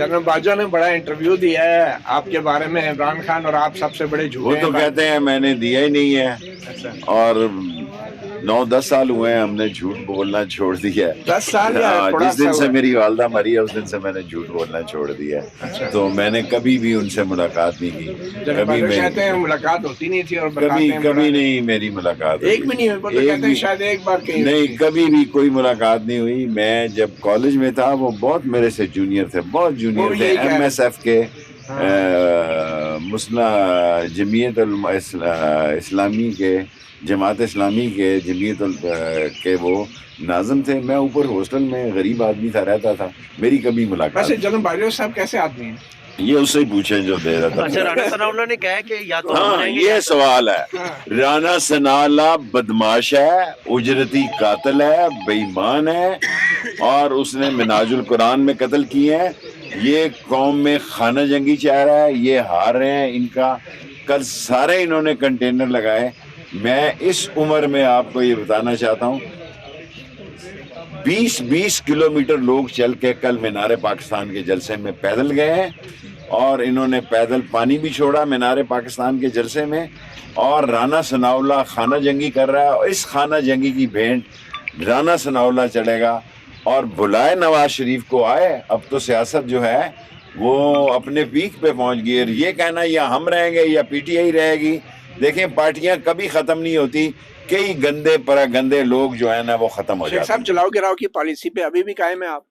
General Bajwa ने बड़ा interview दिया है आपके बारे में, इमरान खान और आप सबसे बड़े झूठे वो तो हैं। कहते हैं मैंने दिया ही नहीं है, अच्छा, और 9-10 साल हुए हैं हमने झूठ बोलना छोड़ दिया है। 10 साल या हाँ, थोड़ा जिस दिन सा से हुआ? मेरी वालदा मरी है उस दिन से मैंने झूठ बोलना छोड़ दिया है। अच्छा। तो मैंने कभी भी उनसे मुलाकात नहीं की, जनरल कभी बाजवा कहते हैं मैं मुलाकात होती नहीं थी और बताते कभी हैं कभी बड़ा- नहीं मेरी मुलाकात एक हुई। भी नहीं हुई, वो तो एक कहते हैं भी- शायद एक बार कहीं नहीं, हुई थी। कभी भी कोई मुलाकात नहीं हुई। मैं जब कॉलेज में था वो बहुत मेरे से जूनियर थे, बहुत वो जूनियर थे। यही कह रहे- MSF के हाँ। मुस्ला जमीयत इस्लामी के, जमात इस्लामी के जमीयत के वो नाज़िम थे। मैं ऊपर हॉस्टल में गरीब आदमी था, रहता था, मेरी कभी मुलाकात वैसे जनरल बाजवा साहब कैसे आदमी हैं? ये उससे ही पूछें जो दे रहा था। अच्छा, राणा सनाउल्लाह ने कहा है कि या तो हम हाँ, रहेंगे ये या सवाल है। हाँ। राणा सनाउल्लाह बदमाश है, उजरती कातिल है, बेईमान है, और उसने मिनाजुल कुरान में कत्ल किए हैं। ये कौम में खाना जंगी चाह रहा है, ये हार रहे हैं। इनका कल सारे इन्होंने कंटेनर लगाए। मैं इस उम्र में आपको ये बताना चाहता हूँ, 20-20 किलोमीटर लोग चल के कल मीनार पाकिस्तान के जलसे में पैदल गए हैं, और इन्होंने पैदल पानी भी छोड़ा मीनार पाकिस्तान के जलसे में। और राणा सनाउल्लाह खाना जंगी कर रहा है, और इस खाना जंगी की भेंट राणा सनाउल्लाह चढ़ेगा। और बुलाए नवाज शरीफ को आए। अब तो सियासत जो है वो अपने पीक पे पहुंच गई है। ये कहना या हम रहेंगे या PTI रहेगी, देखें पार्टियां कभी ख़त्म नहीं होती। कई गंदे लोग जो है ना वो ख़त्म हो शेख जाते साहब, हैं। जलाओ गिराओ की पॉलिसी पे अभी भी कायम है आप?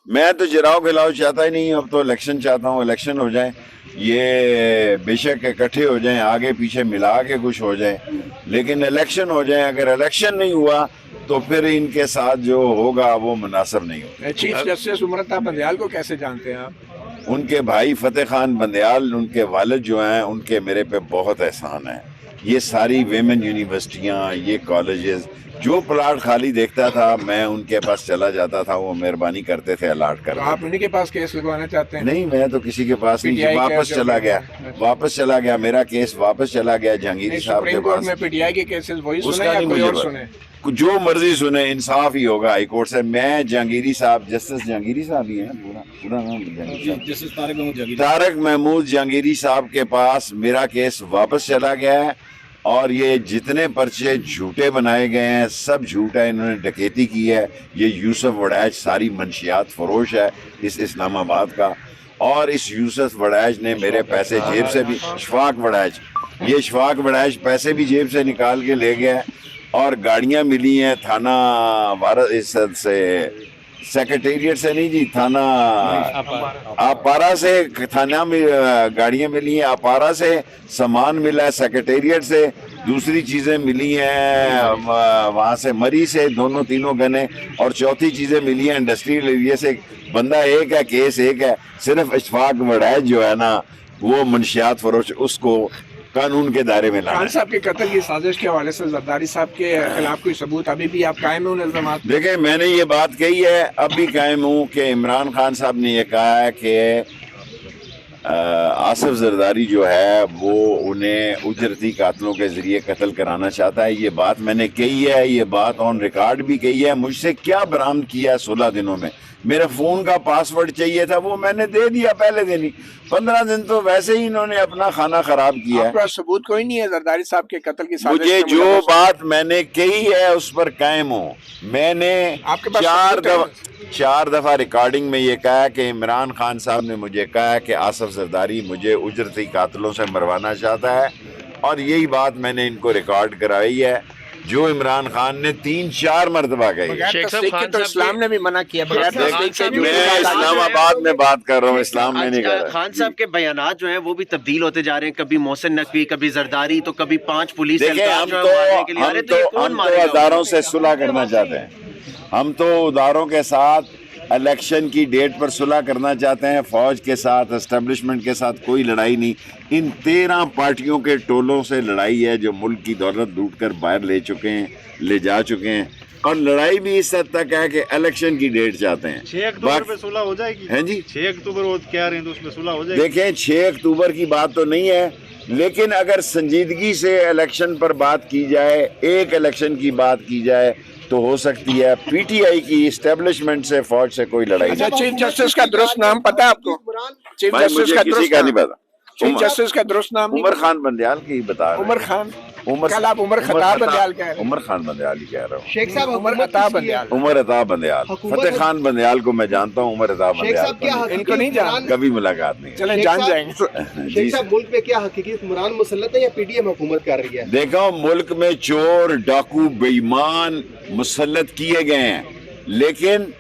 मैं तो जराव गिलाव चाहता ही नहीं, अब तो इलेक्शन चाहता हूँ। इलेक्शन हो जाए, ये बेशक इकट्ठे हो जाएं, आगे पीछे मिला के कुछ हो जाए, लेकिन इलेक्शन हो जाए। अगर इलेक्शन नहीं हुआ तो फिर इनके साथ जो होगा वो मुनासिब नहीं होगा। चीफ जस्टिस उमरता बंदयाल को कैसे जानते हैं आप? उनके भाई फतेह खान बंदयाल, उनके वालिद जो हैं, उनके मेरे पे बहुत एहसान है। ये सारी वेमेन यूनिवर्सिटियाँ, ये कॉलेजेस, जो प्लाट खाली देखता था मैं उनके पास चला जाता था, वो मेहरबानी करते थे अलाट तो कर। आप उन्हीं के पास केस लगवाना चाहते हैं? नहीं, मैं तो किसी के पास नहीं, PTI वापस के चला जो- गया, अच्छा। वापस चला गया, मेरा केस वापस चला गया जहांगीरी नहीं, साहब के सुप्रीम कोर्ट पास। में PTI के केसेस वही सुने उसका या नहीं कोई मुझे और पता। सुने? जो मर्जी सुने, इंसाफ ही होगा हाई कोर्ट से। मैं जहांगीरी साहब, जस्टिस जहांगीरी साहब ही हैं, पूरा नाम जहांगीरी साहब, तारक महमूद जहांगीरी साहब के पास मेरा केस वापस चला गया है। और ये जितने पर्चे झूठे बनाए गए हैं सब झूठ है। इन्होंने डकैती की है। ये यूसुफ वड़ैच सारी मंशियात फरोश है इस इस्लामाबाद का, और इस यूसुफ वड़ैच ने मेरे पैसे जेब से भी, शफाक वड़ैच, ये शफाक वड़ैच पैसे भी जेब से निकाल के ले गया है। और गाड़ियां मिली हैं थाना वारस से, सेक्रेटेरिएट से नहीं जी, थाना अपारा से, थाना में गाड़ियां मिली हैं, अपारा से सामान मिला है, सेक्रेटेरिएट से दूसरी चीजें मिली हैं, वहां से मरी से दोनों तीनों गने, और चौथी चीजें मिली हैं इंडस्ट्रियल एरिया से। बंदा एक है, केस एक है, सिर्फ इशफाक वड़ैच जो है ना वो मंशियात फरोश, उसको कानून के दायरे में लाना खान है। साहब के कत्ल की साजिश के हवाले से जरदारी साहब के खिलाफ कोई सबूत अभी भी आप कायम है उन इल्जामात पे? देखिए, मैंने ये बात कही है, अब भी कायम हूँ कि इमरान खान साहब ने ये कहा है कि आसिफ जरदारी जो है वो उन्हें उजरती कातलों के जरिए कत्ल कराना चाहता है। ये बात मैंने कही है, ये बात ऑन रिकॉर्ड भी कही है। मुझसे क्या बरामद किया है 16 दिनों में? मेरे फोन का पासवर्ड चाहिए था, वो मैंने दे दिया पहले दिन ही। 15 दिन तो वैसे ही इन्होंने अपना खाना खराब किया है। आपके पास सबूत कोई नहीं है जरदारी साहब के कत्ल की साजिश मुझे के जो मुलव्वस? बात मैंने कही है उस पर कायम हूँ। मैंने आपके पास सबूत है? 4 दफा रिकॉर्डिंग में ये कहा है कि इमरान खान साहब ने मुझे कहा है कि आसिफ जरदारी मुझे उजरती कातलों से मरवाना चाहता है, और यही बात मैंने इनको रिकॉर्ड कराई है, जो इमरान खान ने 3-4 मरतबा कही। बगैर शेख साहब, तस्दीक के खान तो साहब इस्लाम ने भी मना किया। बगैर खान तस्दीक के साहब जो ने- मैं इस्लामाबाद में बात कर रहा हूँ, इस्लाम में नहीं कर रहा। खान साहब के बयानात जो हैं वो भी तब्दील होते जा रहे हैं, कभी मोहसिन नकवी, कभी जरदारी, तो कभी 5 पुलिस देखिए, एहलकार हम जो है मारने के लिए आ रहे, तो ये कौन तो मारेगा? हजारों से सुलह करना चाहते हैं। हम तो उदारों के साथ इलेक्शन की डेट पर सुलह करना चाहते हैं। फौज के साथ, एस्टेब्लिशमेंट के साथ कोई लड़ाई नहीं। इन 13 पार्टियों के टोलों से लड़ाई है जो मुल्क की दौलत लूट कर बाहर ले चुके हैं, ले जा चुके हैं, और लड़ाई भी इस हद तक है कि इलेक्शन की डेट चाहते हैं। 6 अक्टूबर पे सुलह हो जाएगी? हैं जी, 6 अक्टूबर वो कह रहे हैं तो उसमें सुलह हो जाएगी। देखें 6 अक्टूबर की बात तो नहीं है, लेकिन अगर संजीदगी से इलेक्शन पर बात की जाए, एक इलेक्शन की बात की जाए, तो हो सकती है PTI की इस्टेब्लिशमेंट से, फौज से कोई लड़ाई अच्छा, नहीं। चीफ जस्टिस का दुरुस्त नाम पता है आपको? इमरान चीफ भाई जस्टिस मुझे का किसी दुरुस्त का नहीं नाम, पता। चीफ जस्टिस का दुरुस्त नाम नहीं उमर खान बंदयाल की बता रहे हैं। उमर खान, उमर कल आप उमर खताब बंदयाल कह रहे हैं। उमर खान बंदयाल ही कह रहा हूँ। शेख साहब उमर हुकूमत अता किसकी है? बंदयाल, उमर अता बंदयाल, हुकूमत- फतेह खान बंदयाल को मैं जानता हूँ, उमर अता शेख बंदयाल साहब क्या को नहीं। इनको नहीं जान, हुक्मरान- कभी मुलाकात नहीं है। चले शेख जान साहब- जाएंगे। जी शेख सर। साहब मुल्क पे क्या हकीकी हुक्मरान मुसल्लत है या पीडीएम हुकूमत कर रही है? देखो मुल्क में चोर डाकू बेईमान मुसल्लत किए गए हैं, लेकिन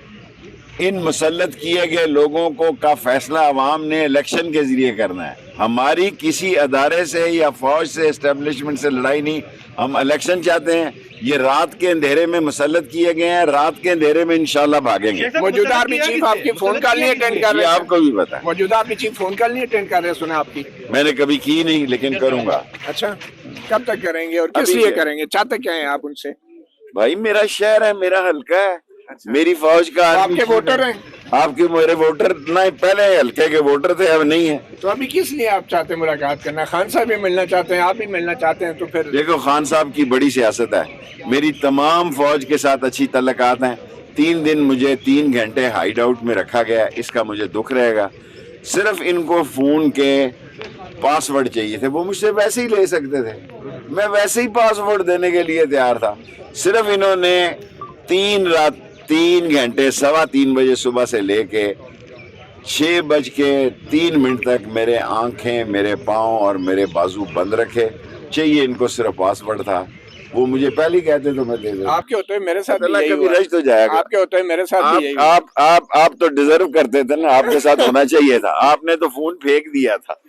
इन मुसल्लत किए गए लोगों को का फैसला अवाम ने इलेक्शन के जरिए करना है। हमारी किसी अदारे से या फौज से एस्टेब्लिशमेंट से लड़ाई नहीं, हम इलेक्शन चाहते हैं। ये रात के अंधेरे में मुसल्लत किए गए हैं, रात के अंधेरे में इंशाल्लाह भागेंगे। मौजूदा आर्मी चीफ आपकी फोन कॉल नहीं अटेंड कर ये रहे हैं? आपको भी पता है, मौजूदा आर्मी चीफ फोन कॉल नहीं अटेंड कर रहे हैं, सुना आपकी? मैंने कभी की नहीं लेकिन करूंगा। अच्छा, कब तक करेंगे और किस अभी लिए क्या? करेंगे? चाहते क्या है आप उनसे? भाई मेरा शहर है, मेरा हल्का है, मेरी फौज का तो आदमी आपके वोटर हैं, आपके मेरे वोटर नहीं, पहले हल्के के वोटर थे, अब नहीं है। तो अभी किस लिए आप चाहते हैं मुलाकात करना? खान साहब भी मिलना चाहते हैं, आप भी मिलना चाहते हैं, तो फिर देखो खान साहब की बड़ी सियासत है, मेरी तमाम फौज के साथ अच्छी तल्लकात हैं। 3 दिन मुझे 3 घंटे हाइड आउट में रखा गया, इसका मुझे दुख रहेगा। सिर्फ इनको फोन के पासवर्ड चाहिए थे, वो मुझसे वैसे ही ले सकते थे, मैं वैसे ही पासवर्ड देने के लिए तैयार था। सिर्फ इन्होंने 3 घंटे 3:15 बजे सुबह से लेके 6:03 तक मेरे आंखें, मेरे पाँव और मेरे बाजू बंद रखे। चाहिए इनको सिर्फ पासवर्ड था, वो मुझे पहले ही कहते तो मैं दे देता। आपके होते हुए मेरे साथ भी अल्लाह यही कभी हुआ। रश तो जाएगा। आपके होते हुए मेरे साथ भी यही हुआ। आप तो डिजर्व करते थे ना, आपके साथ होना चाहिए था, आपने तो फोन फेंक दिया था।